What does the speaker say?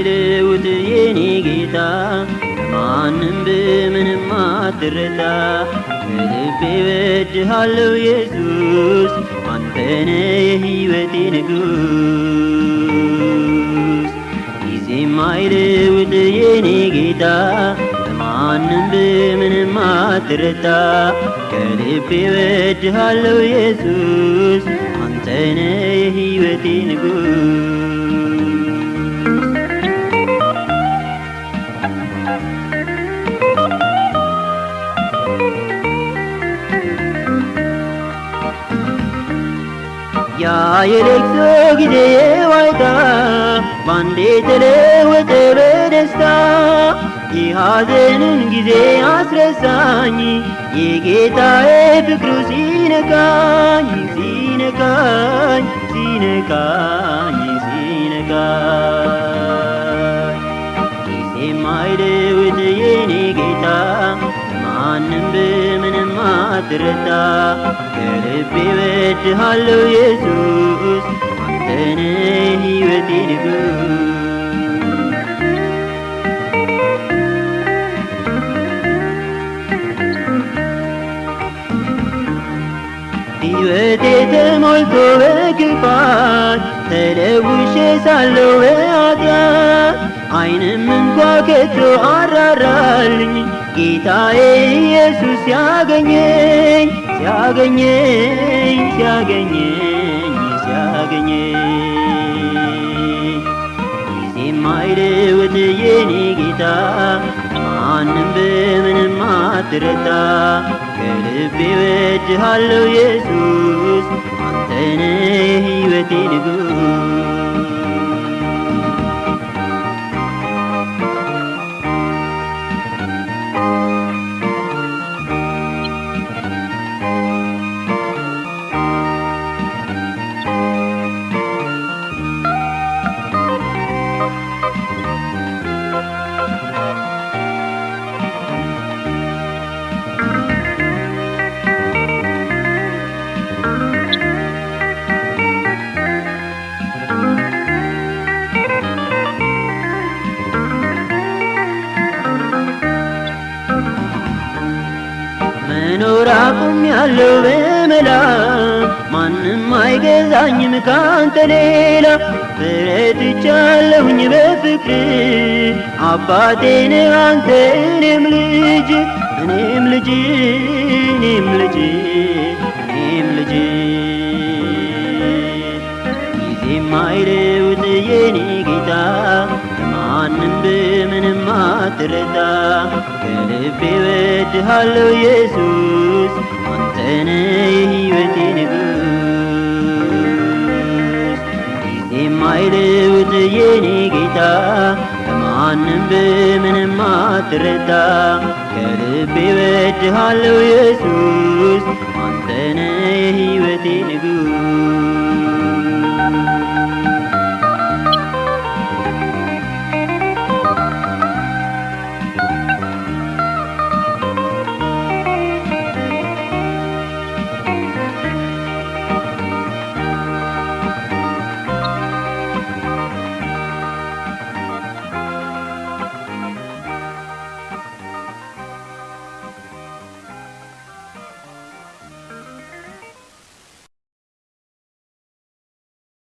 የማይለውጥ የኔ ጌታ ማንም በምንም አትረታ ከልቤ እወድሃለሁ ኢየሱስ አንተነ የሕይወቴ ንጉስ የማይለውጥ የኔ ጌታ ማንም በምንም አትረታ ከልቤ እወድሃለሁ ኢየሱስ አንተነ የሕይወቴ ንጉስ ያ የለቅሶ ጊዜ ዋይታ ባንዴ ተለወጠ በደስታ የሐዘንን ጊዜ አስረሳኝ የጌታዬ ፍቅሩ ሲነካኝ ሲነካኝ ሲነካኝ ሲነካኝ የማይለውጥ የኔ ጌታ ማንም በምንም አትረታ ከልቤ እወድሃለሁ ኢየሱስ አንተነ የሕይወቴ ንጉስ ሕይወቴ ተሞልቶ በክፋት ተለውሼ ሳለሁ በኃጢአት ዓይንም እንኳ ከቶ አራራልኝ ጌታዬ ኢየሱስ ሲያገኘኝ ሲያገኘኝ ሲያገኘኝ ሲያገኘኝ የማይለውጥ የኔ ጌታ ማንም በምንም አትረታ ከልቤ እወድሃለሁ ኢየሱስ አንተነ የሕይወቴ ንጉስ መኖር አቁሜያለሁ በመላ ማንም አይገዛኝም ካንተ ሌላ በረትቻለሁኝ በፍቅር አባቴ ነህ አንተ እኔም ልጅ እኔም ልጅ እኔም ልጅ እኔም ልጅ የማይለውጥ የኔ ጌታ ማንም በምንም አትረታ ከልቤ እወድሃለሁ ኢየሱስ አንተነ የሕይወቴ ንጉስ የማይለውጥ የኔ ጌታ ማንም በምንም አትረታ ከልቤ እወድሃለሁ ኢየሱስ አንተነ የሕይወቴ ንጉስ